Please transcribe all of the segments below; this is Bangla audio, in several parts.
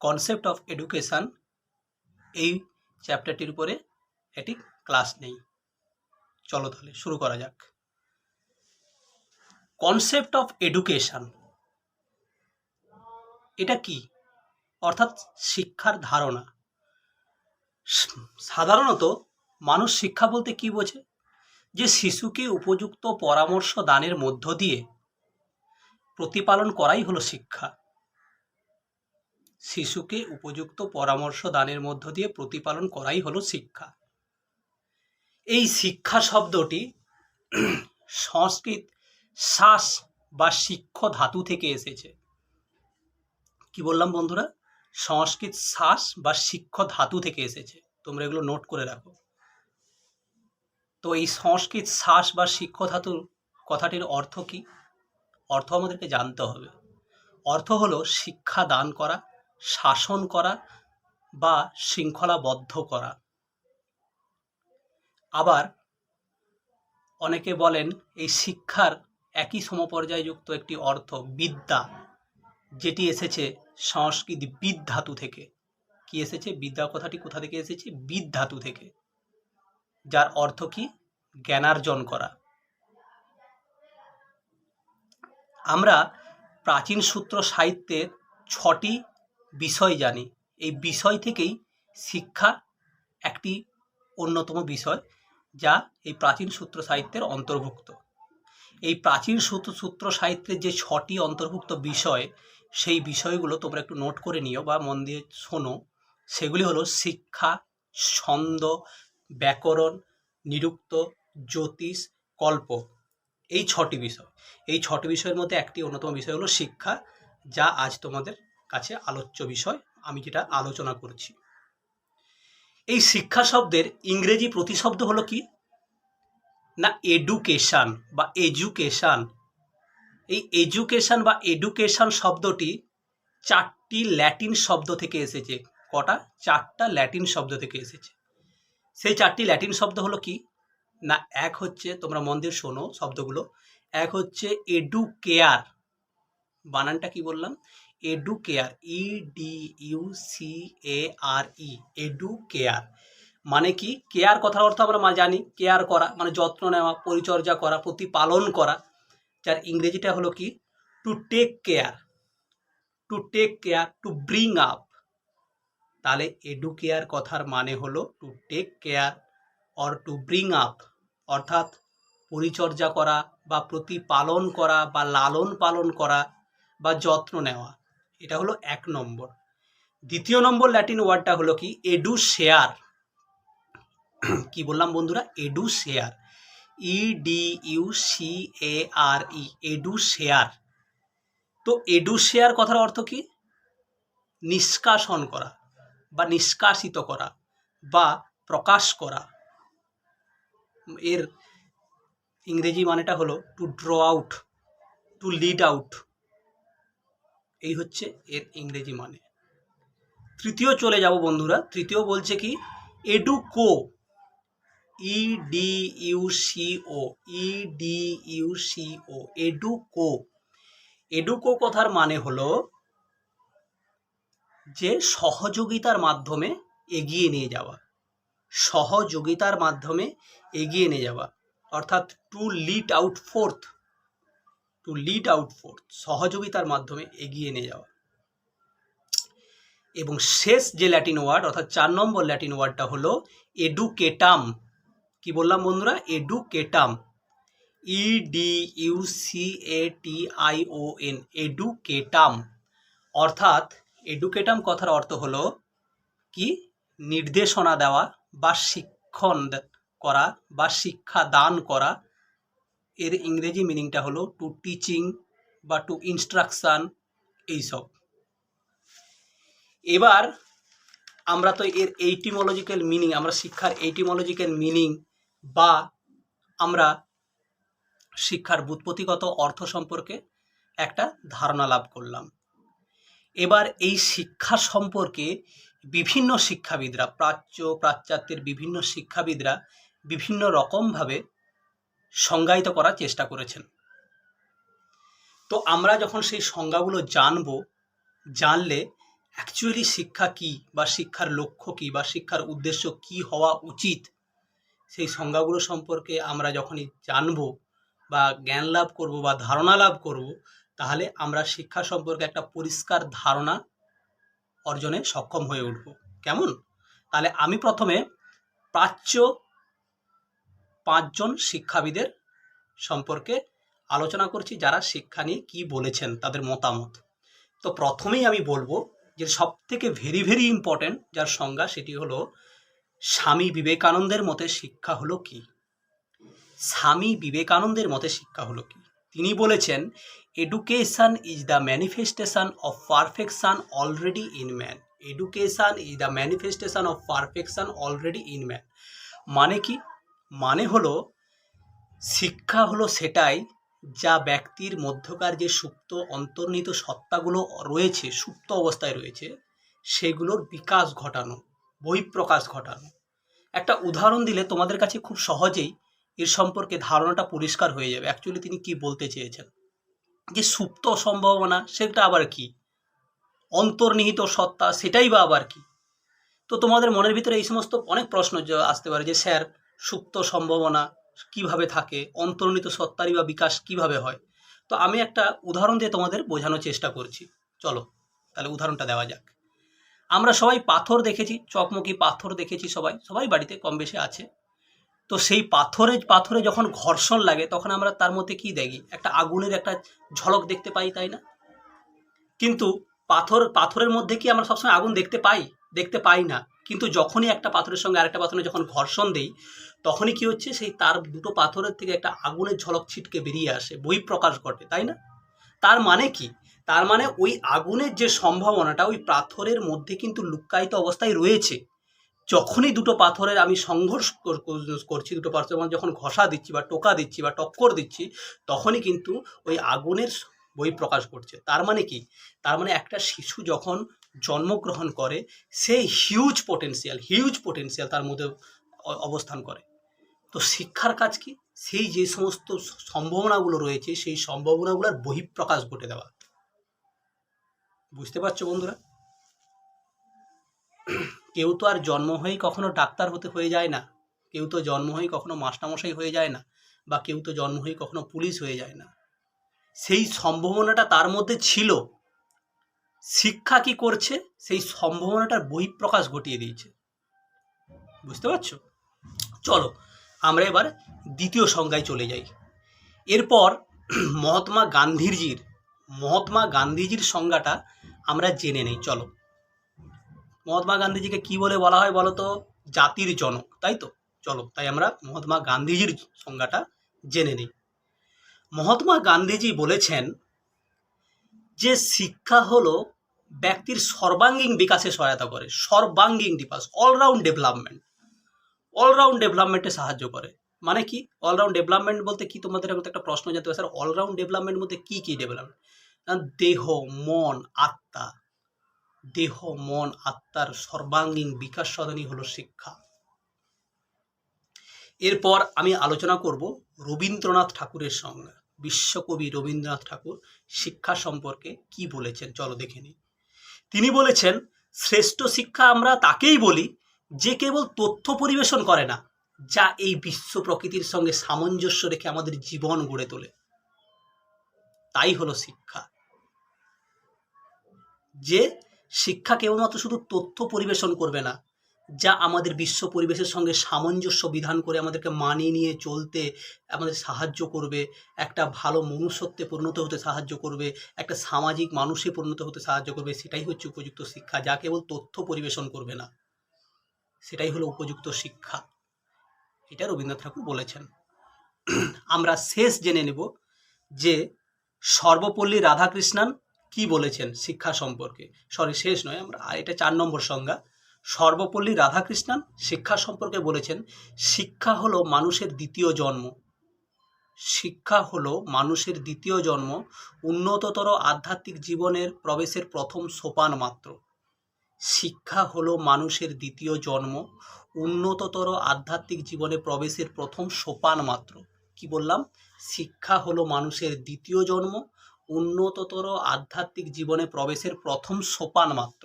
কনসেপ্ট অফ এডুকেশান এই চ্যাপ্টারটির উপরে একটি ক্লাস নেই। চলো তাহলে শুরু করা যাক। কনসেপ্ট অফ এডুকেশান এটা কি? অর্থাৎ শিক্ষার ধারণা। সাধারণত মানুষ শিক্ষা বলতে কি বোঝে? যে শিশুকে উপযুক্ত পরামর্শ দানের মধ্য দিয়ে প্রতিপালন করাই হলো শিক্ষা। শিশুকে উপযুক্ত পরামর্শ দানের মধ্য দিয়ে প্রতিপালন করাই হলো শিক্ষা। এই শিক্ষা শব্দটি সংস্কৃত শ্বাস বা শিক্ষ ধাতু থেকে এসেছে। কি বললাম বন্ধুরা? সংস্কৃত শ্বাস বা শিক্ষ ধাতু থেকে এসেছে। তোমরা এগুলো নোট করে রাখো। তো এই সংস্কৃত শ্বাস বা শিক্ষ ধাতুর কথাটির অর্থ কি? অর্থ আমাদেরকে জানতে হবে। অর্থ হলো শিক্ষা দান করা, শাসন করা বা শৃঙ্খলাবদ্ধ করা। আবার অনেকে বলেন এই শিক্ষার একই সমপর্যায়যুক্ত একটি অর্থ বিদ্যা, যেটি এসেছে সংস্কৃত বিদ ধাতু থেকে। কি এসেছে? বিদ্যা কথাটি কোথা থেকে এসেছে? বিদ ধাতু থেকে, যার অর্থ কি? জ্ঞানার্জন করা। আমরা প্রাচীন সূত্র সাহিত্যের 6টি বিষয় জানি। এই বিষয় থেকেই শিক্ষা একটি অন্যতম বিষয়, যা এই প্রাচীন সূত্র সাহিত্যের অন্তর্ভুক্ত। এই প্রাচীন সূত্র সাহিত্যের যে 6টি অন্তর্ভুক্ত বিষয়, সেই বিষয়গুলো তোমরা একটু নোট করে নিও বা মন দিয়ে শোনো। সেগুলি হলো শিক্ষা, ছন্দ, ব্যাকরণ, নিরুক্ত, জ্যোতিষ, কল্প। এই 6টি বিষয়। এই 6টি বিষয়ের মধ্যে একটি অন্যতম বিষয় হলো শিক্ষা, যা আজ তোমাদের কাছে আলোচ্য বিষয়, আমি যেটা আলোচনা করছি। এই শিক্ষা শব্দের ইংরেজি প্রতিশব্দ হলো কি না? এডুকেশান বা এডুকেশান। এই এডুকেশান বা এডুকেশান শব্দটি 4টি ল্যাটিন শব্দ থেকে এসেছে। কটা? 4টা ল্যাটিন শব্দ থেকে এসেছে। সেই 4টি ল্যাটিন শব্দ হলো কি না? এক হচ্ছে, তোমরা মন দিয়ে শোনো শব্দগুলো। এক হচ্ছে এডুকেয়ার। বানানটা কি বললাম? Educare, EDUCARE, educare. মানে কি? কেয়ার কথার অর্থ আমরা জানি, কেয়ার করা মানে যত্ন নেওয়া, পরিচর্যা করা, প্রতিপালন করা। যার ইংরেজিটা হলো কি? To take care, to take care, to bring up. তাহলে এডুকেয়ার কথার মানে হলো to take care or to bring up, অর্থাৎ পরিচর্যা করা বা প্রতিপালন করা বা লালন পালন করা বা যত্ন নেওয়া। এটা হলো 1 নম্বর। দ্বিতীয় নম্বর ল্যাটিন ওয়ার্ডটা হলো কি? এডুশেয়ার। কি বললাম বন্ধুরা? এডুশেয়ার, EDUCARE, এডুশেয়ার। তো এডুশেয়ার কথার অর্থ কি? নিষ্কাশন করা বা নিষ্কাশিত করা বা প্রকাশ করা। এর ইংরেজি মানেটা হলো two draw out, to lead out. এই হচ্ছে এর ইংরেজি মানে। তৃতীয় চলে যাব বন্ধুরা। তৃতীয় বলছে কি? এডুকো, EDUCO, EDUCO, এডুকো। এডুকো কথার মানে হলো যে সহযোগিতার মাধ্যমে এগিয়ে নিয়ে যাওয়া, সহযোগিতার মাধ্যমে এগিয়ে নিয়ে যাওয়া, অর্থাৎ to lead out fourth, to lead out fourth, সহযোগিতার মাধ্যমে এগিয়ে নিয়ে যাওয়া। এবং শেষ যে ল্যাটিন ওয়ার্ড, অর্থাৎ 4 নম্বর ল্যাটিন ওয়ার্ডটা হলো এডুকেটাম। কি বললাম বন্ধুরা? এডুকেটাম, EDUCATION, এডুকেটাম। অর্থাৎ এডুকেটাম কথার অর্থ হলো কি? নির্দেশনা দেওয়া বা শিক্ষণ করা বা শিক্ষা দান করা। এর ইংরেজি মিনিংটা হলো টু টিচিং বা টু ইনস্ট্রাকশন, এইসব। এবার আমরা তো এর এইটিমোলজিক্যাল মিনিং, আমরা শিক্ষার এইটিমোলজিক্যাল মিনিং বা আমরা শিক্ষার ব্যুৎপত্তিগত অর্থ সম্পর্কে একটা ধারণা লাভ করলাম। এবার এই শিক্ষা সম্পর্কে বিভিন্ন শিক্ষাবিদরা, প্রাচ্য প্রাচ্যাত্যের বিভিন্ন শিক্ষাবিদরা বিভিন্ন রকমভাবে সংজ্ঞায়িত করার চেষ্টা করেছেন। তো আমরা যখন সেই সংজ্ঞাগুলো জানলে অ্যাকচুয়ালি শিক্ষা কি, বা শিক্ষার লক্ষ্য কি, বা শিক্ষার উদ্দেশ্য কি হওয়া উচিত, সেই সংজ্ঞাগুলো সম্পর্কে আমরা যখনই জানব বা জ্ঞান লাভ করব বা ধারণা লাভ করব, তাহলে আমরা শিক্ষা সম্পর্কে একটা পরিষ্কার ধারণা অর্জনে সক্ষম হয়ে উঠব। কেমন? তাহলে আমি প্রথমে প্রাচ্য 5 জন শিক্ষাবিদের সম্পর্কে আলোচনা করছি, যারা শিক্ষা নিয়ে কি বলেছেন, তাদের মতামত। তো প্রথমেই আমি বলবো যে সবথেকে ভেরি ভেরি ইম্পর্টেন্ট যার সংজ্ঞা, সেটি হলো স্বামী বিবেকানন্দের মতে শিক্ষা হলো কি। স্বামী বিবেকানন্দের মতে শিক্ষা হলো কি? তিনি বলেছেন, education is the manifestation of perfection already in man. Education is the manifestation of perfection already in man. মানে কি? মানে হলো শিক্ষা হলো সেটাই যা ব্যক্তির মধ্যকার যে সুপ্ত অন্তর্নিহিত সত্তাগুলো রয়েছে, সুপ্ত অবস্থায় রয়েছে, সেগুলোর বিকাশ ঘটানো, বহিঃপ্রকাশ ঘটানো। একটা উদাহরণ দিলে তোমাদের কাছে খুব সহজেই এর সম্পর্কে ধারণাটা পরিষ্কার হয়ে যাবে। অ্যাকচুয়ালি তিনি কি বলতে চেয়েছেন, যে সুপ্ত সম্ভাবনা সেটা আবার কি, অন্তর্নিহিত সত্তা সেটাই বা আবার কি। তো তোমাদের মনের ভিতরে এই সমস্ত অনেক প্রশ্ন আসতে পারে যে স্যার, সুপ্ত সম্ভাবনা কিভাবে থাকে, অন্তর্নিহিত সত্তারই বা বিকাশ কিভাবে হয়। তো আমি একটা উদাহরণ দিয়ে তোমাদের বোঝানোর চেষ্টা করছি। চলো তাহলে উদাহরণটা দেওয়া যাক। আমরা সবাই পাথর দেখেছি, চকমকি পাথর দেখেছি, সবাই সবাই বাড়িতে কম বেশি আছে। তো সেই পাথরে পাথরে যখন ঘর্ষণ লাগে, তখন আমরা তার মধ্যে কি দেখি, একটা আগুনের একটা ঝলক দেখতে পাই, তাই না? কিন্তু পাথরের মধ্যে কি আমরা সবসময় আগুন দেখতে পাই? দেখতে পাই না। কিন্তু যখনই একটা পাথরের সঙ্গে আরেকটা পাথরে যখন ঘর্ষণ দেই, তখনই কি হচ্ছে, সেই তার দুটো পাথরের থেকে একটা আগুনের ঝলক ছিটকে বেরিয়ে আসে, বহিঃপ্রকাশ ঘটে, তাই না? তার মানে কি? তার মানে ওই আগুনের যে সম্ভাবনাটা ওই পাথরের মধ্যে কিন্তু লুক্কায়িত অবস্থায় রয়েছে। যখনই দুটো পাথরের আমি সংঘর্ষ করছি, দুটো পাথরের মধ্যে যখন ঘষা দিচ্ছি বা টোকা দিচ্ছি বা টক্কর দিচ্ছি, তখনই কিন্তু ওই আগুনের বহিঃপ্রকাশ ঘটছে। তার মানে কি? তার মানে একটা শিশু যখন জন্মগ্রহণ করে, সেই হিউজ পোটেনশিয়াল তার মধ্যে অবস্থান করে। তো শিক্ষার কাজ কি? সেই যে সমস্ত সম্ভাবনাগুলো রয়েছে, সেই সম্ভাবনাগুলোর বহিঃপ্রকাশ ঘটে দেওয়া। বুঝতে পারছো বন্ধুরা? কেউ তো আর জন্ম হয়েই কখনো ডাক্তার হয়ে যায় না, কেউ তো জন্ম হয়েই কখনো মাস্টারমশাই হয়ে যায় না, বা কেউ তো জন্ম হয়েই কখনো পুলিশ হয়ে যায় না। সেই সম্ভাবনাটা তার মধ্যে ছিল। শিক্ষা কি করছে? সেই সম্ভাবনাটার বহিঃপ্রকাশ ঘটিয়ে দিয়েছে। বুঝতে পারছো? চলো আমরা এবার দ্বিতীয় সংজ্ঞায় চলে যাই। এরপর মহাত্মা গান্ধীজির সংজ্ঞাটা আমরা জেনে নেই। চলো, মহাত্মা গান্ধীজিকে কি বলে বলা হয় বলো তো? জাতির জনক, তাই তো? চলো তাই আমরা মহাত্মা গান্ধীজির সংজ্ঞাটা জেনে নিই। মহাত্মা গান্ধীজি বলেছেন যে শিক্ষা হলো ব্যক্তির সর্বাঙ্গীন বিকাশে সহায়তা করে, সর্বাঙ্গীন বিকাশ, অলরাউন্ড ডেভেলপমেন্টে সাহায্য করে। মানে কি অলরাউন্ড ডেভেলপমেন্ট বলতে কি? তোমাদের মধ্যে একটা প্রশ্ন যেতে পারে, স্যার অলরাউন্ড ডেভেলপমেন্ট মধ্যে কি কি ডেভেলপমেন্ট? দেহ মন আত্মা, দেহ মন আত্মার সর্বাঙ্গীন বিকাশ সাধনই হলো শিক্ষা। এরপর আমি আলোচনা করব রবীন্দ্রনাথ ঠাকুরের সংজ্ঞা। বিশ্বকবি রবীন্দ্রনাথ ঠাকুর শিক্ষা সম্পর্কে কি বলেছেন, চলো দেখে নিই। তিনি বলেছেন, শ্রেষ্ঠ শিক্ষা আমরা তাকেই বলি যে কেবল তথ্য পরিবেশন করে না, যা এই বিশ্ব প্রকৃতির সঙ্গে সামঞ্জস্য রেখে আমাদের জীবন গড়ে তোলে। তাই হলো শিক্ষা। যে শিক্ষা কেবলমাত্র শুধু তথ্য পরিবেশন করবে না, যা আমাদের বিশ্ব পরিবেশের সঙ্গে সামঞ্জস্য বিধান করে আমাদেরকে মানিয়ে নিয়ে চলতে আমাদের সাহায্য করবে, একটা ভালো মনুষ্যত্বে পরিণত হতে সাহায্য করবে, একটা সামাজিক মানুষে পরিণত হতে সাহায্য করবে। সেটাই হচ্ছে উপযুক্ত শিক্ষা। যা কেবল তথ্য পরিবেশন করবে না, সেটাই হলো উপযুক্ত শিক্ষা। এটা রবীন্দ্রনাথ ঠাকুর বলেছেন। আমরা শেষ জেনে নেব যে সর্বপল্লী রাধাকৃষ্ণন কি বলেছেন শিক্ষা সম্পর্কে। শেষ নয়, আমরা এটা 4 নম্বর সংজ্ঞা। সর্বপল্লী রাধাকৃষ্ণন শিক্ষা সম্পর্কে বলেছেন, শিক্ষা হলো মানুষের দ্বিতীয় জন্ম। শিক্ষা হলো মানুষের দ্বিতীয় জন্ম, উন্নততর আধ্যাত্মিক জীবনের প্রবেশের প্রথম সোপান মাত্র। শিক্ষা হলো মানুষের দ্বিতীয় জন্ম, উন্নততর আধ্যাত্মিক জীবনে প্রবেশের প্রথম সোপান মাত্র। কি বললাম? শিক্ষা হলো মানুষের দ্বিতীয় জন্ম, উন্নততর আধ্যাত্মিক জীবনে প্রবেশের প্রথম সোপান মাত্র।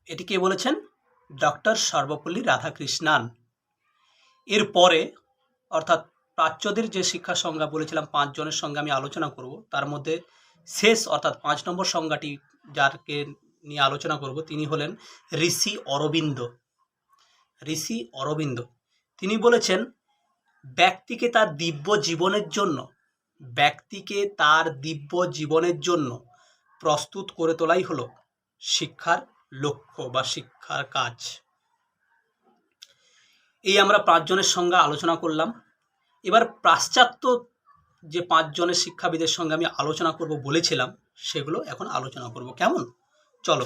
এটি কে বলেছেন? ডক্টর সর্বপল্লী রাধাকৃষ্ণান। এরপরে অর্থাৎ প্রাচ্যদের যে শিক্ষা সংজ্ঞা বলেছিলাম 5 জনের সঙ্গে আমি আলোচনা করব, তার মধ্যে শেষ অর্থাৎ 5 নম্বর সংজ্ঞাটি যারকে নিয়ে আলোচনা করব তিনি হলেন ঋষি অরবিন্দ। ঋষি অরবিন্দ তিনি বলেছেন ব্যক্তিকে তার দিব্য জীবনের জন্য প্রস্তুত করে তোলাই হলো শিক্ষার লক্ষ্য বা শিক্ষার কাজ। এই আমরা 5 জনের সঙ্গে আলোচনা করলাম। এবার পাশ্চাত্য যে 5 জনের শিক্ষাবিদের সঙ্গে আমি আলোচনা করব বলেছিলাম সেগুলো এখন আলোচনা করব। কেমন? চলো।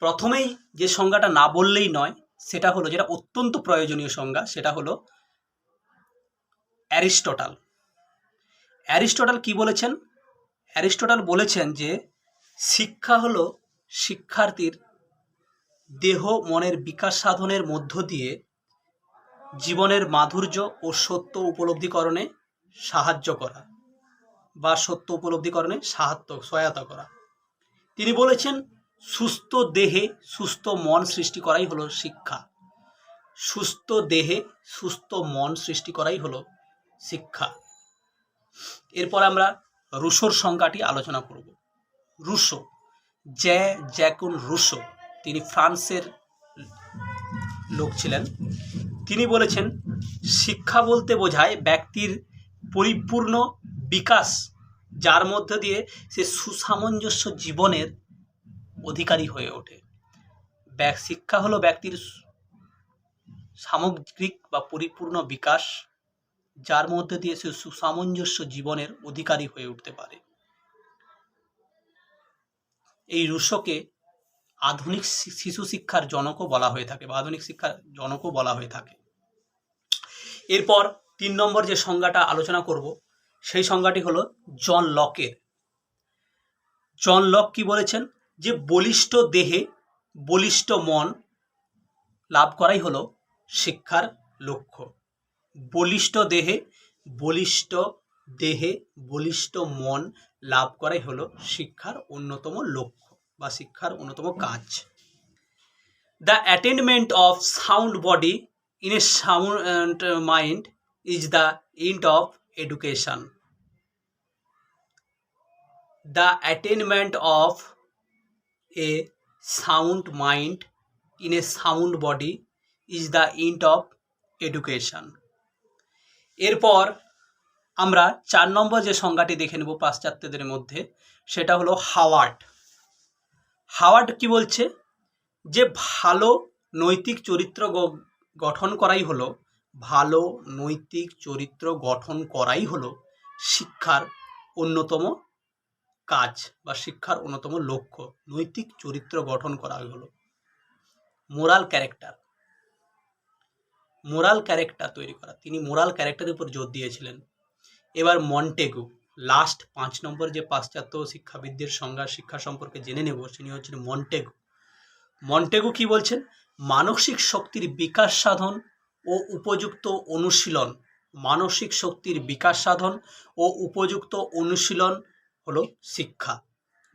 প্রথমেই যে সংজ্ঞাটা না বললেই নয় সেটা হলো, যেটা অত্যন্ত প্রয়োজনীয় সংজ্ঞা, সেটা হলো অ্যারিস্টটল। অ্যারিস্টটল কি বলেছেন? অ্যারিস্টটল বলেছেন যে শিক্ষা হলো শিক্ষার্থীর দেহ মনের বিকাশ সাধনের মধ্য দিয়ে জীবনের মাধুর্য ও সত্য উপলব্ধিকরণে সাহায্য করা বা সত্য উপলব্ধিকরণে সহায়তা করা। তিনি বলেছেন সুস্থ দেহে সুস্থ মন সৃষ্টি করাই হলো শিক্ষা। সুস্থ দেহে সুস্থ মন সৃষ্টি করাই হলো শিক্ষা। এরপর আমরা রুশোর সংজ্ঞাটি আলোচনা করব। রুশো, জ্যাকুন রুশো, তিনি ফ্রান্সের লোক ছিলেন। তিনি বলেছেন শিক্ষা বলতে বোঝায় ব্যক্তির পরিপূর্ণ বিকাশ, যার মধ্য দিয়ে সে সুসামঞ্জস্য জীবনের অধিকারী হয়ে ওঠে। শিক্ষা হলো ব্যক্তির সামগ্রিক বা পরিপূর্ণ বিকাশ, যার মধ্যে দিয়ে সে সুসামঞ্জস্য জীবনের অধিকারী হয়ে উঠতে পারে। এই রুশোকে আধুনিক শিশু শিক্ষার জনকও বলা হয়ে থাকে বা আধুনিক শিক্ষার জনকও বলা হয়ে থাকে। এরপর 3 নম্বর যে সংজ্ঞাটা আলোচনা করব সেই সংজ্ঞাটি হলো জন লকের। জন লক কি বলেছেন? যে বলিষ্ঠ দেহে বলিষ্ঠ মন লাভ করাই হলো শিক্ষার লক্ষ্য। বলিষ্ঠ দেহে বলিষ্ঠ মন লাভ করাই হলো শিক্ষার অন্যতম লক্ষ্য বা শিক্ষার অন্যতম কাজ। The attainment of sound body in a sound mind is the end of education. The attainment of a sound mind in a sound body is the end of education. এরপর আমরা 4 নম্বর যে সংজ্ঞাটি দেখে নেব পাশ্চাত্যদের মধ্যে, সেটা হলো হাওয়ার্ড। হাওয়ার্ড কি বলছে? যে ভালো নৈতিক চরিত্র গঠন করাই হলো শিক্ষার অন্যতম কাজ বা শিক্ষার অন্যতম লক্ষ্য। নৈতিক চরিত্র গঠন করা হলো মোরাল ক্যারেক্টার তৈরি করা। তিনি মোরাল ক্যারেক্টারের উপর জোর দিয়েছিলেন। এবার মন্টেগু, লাস্ট 5 নম্বর যে পাশ্চাত্য শিক্ষাবিদদের শিক্ষা সম্পর্কে জেনে নেব, তিনি হচ্ছেন মন্টেগু কি বলছেন? মানসিক শক্তির বিকাশ সাধন ও উপযুক্ত অনুশীলন হলো শিক্ষা।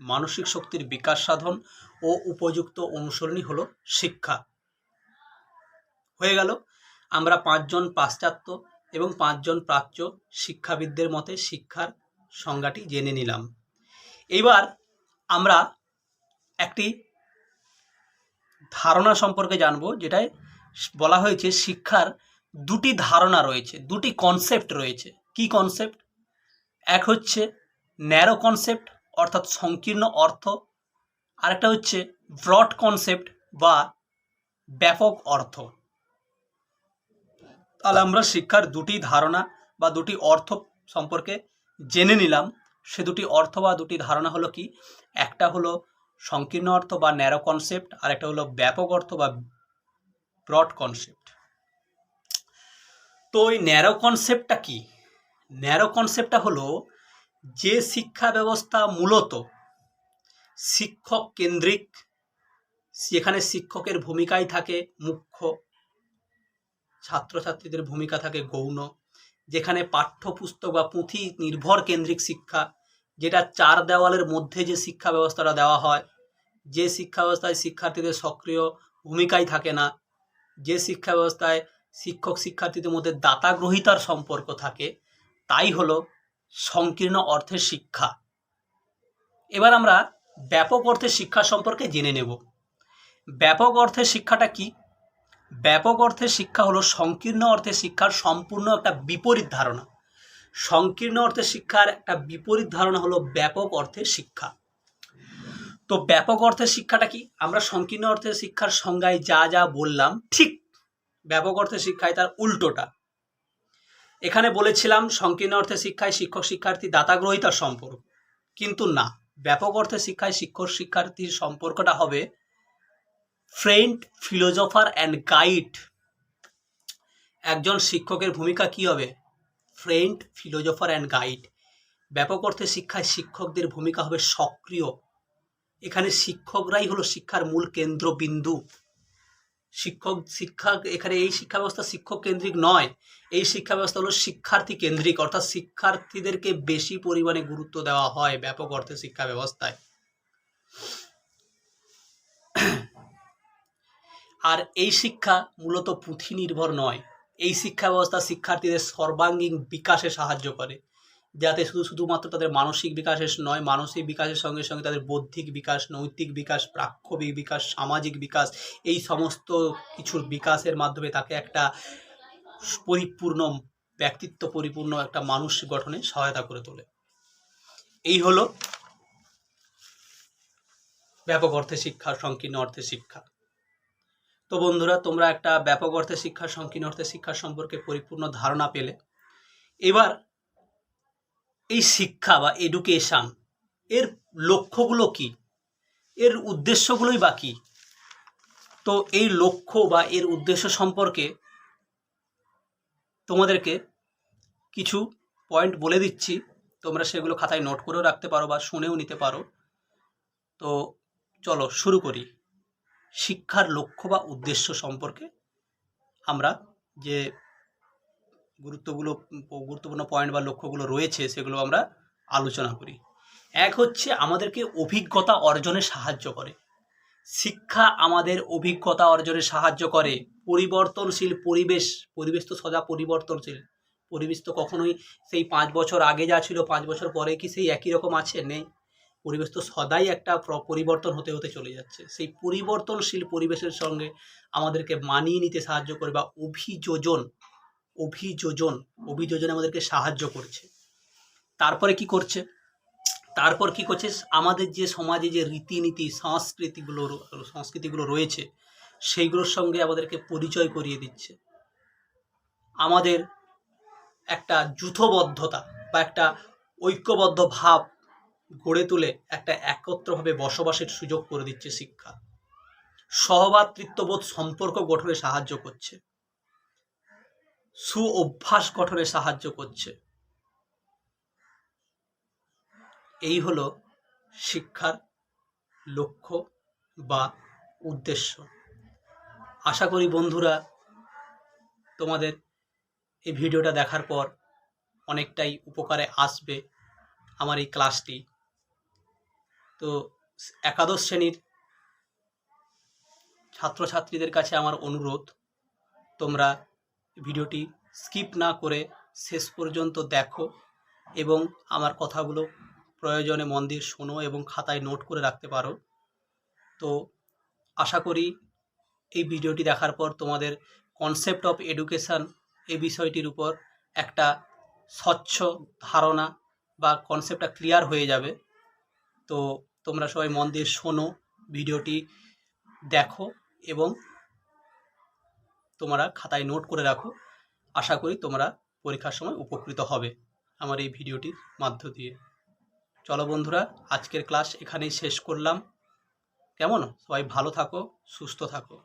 মানসিক শক্তির বিকাশ সাধন ও উপযুক্ত অনুসরণই হলো শিক্ষা। হয়ে গেল আমরা 5 জন পাশ্চাত্য এবং 5 জন প্রাচ্য শিক্ষাবিদদের মতে শিক্ষার সংজ্ঞাটি জেনে নিলাম। এবার আমরা একটি ধারণা সম্পর্কে জানবো, যেটায় বলা হয়েছে শিক্ষার 2টি ধারণা রয়েছে, 2টি কনসেপ্ট রয়েছে। কি কনসেপ্ট? এক হচ্ছে ন্যারো কনসেপ্ট অর্থাৎ সংকীর্ণ অর্থ, আরেকটা হচ্ছে ব্রড কনসেপ্ট বা ব্যাপক অর্থ। তাহলে আমরা শিক্ষার 2টি ধারণা বা 2টি অর্থ সম্পর্কে জেনে নিলাম। সে 2টি অর্থ বা 2টি ধারণা হলো কি? একটা হলো সংকীর্ণ অর্থ বা ন্যারো কনসেপ্ট, আর একটা হলো ব্যাপক অর্থ বা ব্রড কনসেপ্ট। তো এই ন্যারো কনসেপ্টটা কি? ন্যারো কনসেপ্টটা হলো যে শিক্ষা ব্যবস্থা মূলত শিক্ষক কেন্দ্রিক, যেখানে শিক্ষকের ভূমিকাই থাকে মুখ্য, ছাত্রছাত্রীদের ভূমিকা থাকে গৌণ, যেখানে পাঠ্যপুস্তক বা পুঁথি নির্ভর কেন্দ্রিক শিক্ষা, যেটা 4 দেওয়ালের মধ্যে যে শিক্ষা ব্যবস্থাটা দেওয়া হয় যে শিক্ষা ব্যবস্থায় শিক্ষার্থীদের সক্রিয় ভূমিকাই থাকে না, যে শিক্ষা ব্যবস্থায় শিক্ষক শিক্ষার্থীদের মধ্যে দাতা গ্রহীতার সম্পর্ক থাকে, তাই হলো সংকীর্ণ অর্থের শিক্ষা। এবার আমরা ব্যাপক অর্থের শিক্ষা সম্পর্কে জেনে নেব। ব্যাপক অর্থের শিক্ষাটা কি? ব্যাপক অর্থের শিক্ষা হলো সংকীর্ণ অর্থের শিক্ষার সম্পূর্ণ একটা বিপরীত ধারণা। সংকীর্ণ অর্থের শিক্ষার একটা বিপরীত ধারণা হলো ব্যাপক অর্থের শিক্ষা। তো ব্যাপক অর্থের শিক্ষাটা কি? আমরা সংকীর্ণ অর্থের শিক্ষার সংজ্ঞায় যা যা বললাম, ঠিক ব্যাপক অর্থের শিক্ষায় তার উল্টোটা। এখানে বলেছিলাম সংকীর্ণ অর্থের শিক্ষায় শিক্ষক শিক্ষার্থী দাতা গ্রহীতার সম্পর্ক, কিন্তু না, ব্যাপক অর্থের শিক্ষায় শিক্ষক শিক্ষার্থীর সম্পর্কটা হবে ফ্রেন্ড, ফিলোজফার অ্যান্ড গাইড। একজন শিক্ষকের ভূমিকা কি হবে? Friend, philosopher and guide. ব্যাপক অর্থের শিক্ষায় শিক্ষকদের ভূমিকা হবে সক্রিয়। এখানে শিক্ষকরাই হলো শিক্ষার মূল কেন্দ্রবিন্দু। শিক্ষা এখানে এই শিক্ষা ব্যবস্থা শিক্ষক কেন্দ্রিক নয়, এই শিক্ষা ব্যবস্থা হলো শিক্ষার্থী কেন্দ্রিক, অর্থাৎ শিক্ষার্থীদেরকে বেশি পরিমাণে গুরুত্ব দেওয়া হয় ব্যাপক অর্থে শিক্ষা ব্যবস্থায়। আর এই শিক্ষা মূলত পুঁথি নির্ভর নয়। এই শিক্ষা ব্যবস্থা শিক্ষার্থীদের সর্বাঙ্গীন বিকাশে সাহায্য করে, যাতে শুধুমাত্র তাদের মানসিক বিকাশের নয়, মানসিক বিকাশের সঙ্গে সঙ্গে তাদের বৌদ্ধিক বিকাশ, নৈতিক বিকাশ, প্রাক্ষবিক বিকাশ, সামাজিক বিকাশ, এই সমস্ত কিছুর বিকাশের মাধ্যমে তাকে একটা পরিপূর্ণ ব্যক্তিত্ব পরিপূর্ণ একটা মানুষ গঠনে সহায়তা করে তোলে। এই হলো ব্যাপক অর্থে শিক্ষা, সংকীর্ণ অর্থে শিক্ষা। তো বন্ধুরা, তোমরা একটা ব্যাপক অর্থে শিক্ষা, সংকীর্ণ অর্থে শিক্ষা সম্পর্কে পরিপূর্ণ ধারণা পেলে। এবার এই শিক্ষা বা এডুকেশন এর লক্ষ্যগুলো কি, এর উদ্দেশ্যগুলোই বা কী? তো এই লক্ষ্য বা এর উদ্দেশ্য সম্পর্কে তোমাদেরকে কিছু পয়েন্ট বলে দিচ্ছি, তোমরা সেগুলো খাতায় নোট করেও রাখতে পারো বা শুনেও নিতে পারো। তো চলো শুরু করি। শিক্ষার লক্ষ্য বা উদ্দেশ্য সম্পর্কে আমরা যে গুরুত্বপূর্ণ পয়েন্ট বা লক্ষ্যগুলো রয়েছে সেগুলো আমরা আলোচনা করি। এক হচ্ছে আমাদেরকে অভিজ্ঞতা অর্জনে সাহায্য করে। শিক্ষা আমাদের অভিজ্ঞতা অর্জনে সাহায্য করে। পরিবর্তনশীল পরিবেশ তো সদা পরিবর্তনশীল। পরিবেশ তো কখনোই সেই 5 বছর আগে যা ছিল 5 বছর পরে কি সেই একই রকম আছে? নেই। পরিবেশ তো সদাই একটা পরিবর্তন হতে হতে চলে যাচ্ছে। সেই পরিবর্তনশীল পরিবেশের সঙ্গে আমাদেরকে মানিয়ে নিতে সাহায্য করে বা অভিযোজনে আমাদেরকে সাহায্য করছে। তারপর কি করছে আমাদের যে সমাজে যে রীতিনীতি সংস্কৃতিগুলো রয়েছে সেইগুলোর সঙ্গে আমাদেরকে পরিচয় করিয়ে দিচ্ছে। আমাদের একটা যূথবদ্ধতা বা একটা ঐক্যবদ্ধ ভাব গড়ে তুলে একটা একত্রভাবে বসবাসের সুযোগ করে দিচ্ছে শিক্ষা। সহভাতৃত্ববোধ সম্পর্ক গঠনে সাহায্য করছে, অভ্যাস গঠনে সাহায্য করছে। এই হলো শিক্ষার লক্ষ্য বা উদ্দেশ্য। আশা করি বন্ধুরা তোমাদের এই ভিডিওটা দেখার পর অনেকটাই উপকারে আসবে আমার এই ক্লাসটি। তো একাদশ শ্রেণীর ছাত্রছাত্রীদের কাছে আমার অনুরোধ, তোমরা ভিডিওটি স্কিপ না করে শেষ পর্যন্ত দেখো এবং আমার কথাগুলো প্রয়োজনে মন দিয়ে শোনো এবং খাতায় নোট করে রাখতে পারো। তো আশা করি এই ভিডিওটি দেখার পর তোমাদের কনসেপ্ট অফ এডুকেশন এই বিষয়টির উপর একটা স্বচ্ছ ধারণা বা কনসেপ্টটা ক্লিয়ার হয়ে যাবে। তো তোমরা সবাই মন দিয়ে শোনো, ভিডিওটি দেখো এবং তোমরা খাতায় নোট করে রাখো। আশা করি তোমরা পরীক্ষার সময় উপকৃত হবে আমার এই ভিডিওটির মাধ্য দিয়ে। চলো বন্ধুরা, আজকের ক্লাস এখানেই শেষ করলাম। কেমন? সবাই ভালো থাকো, সুস্থ থাকো।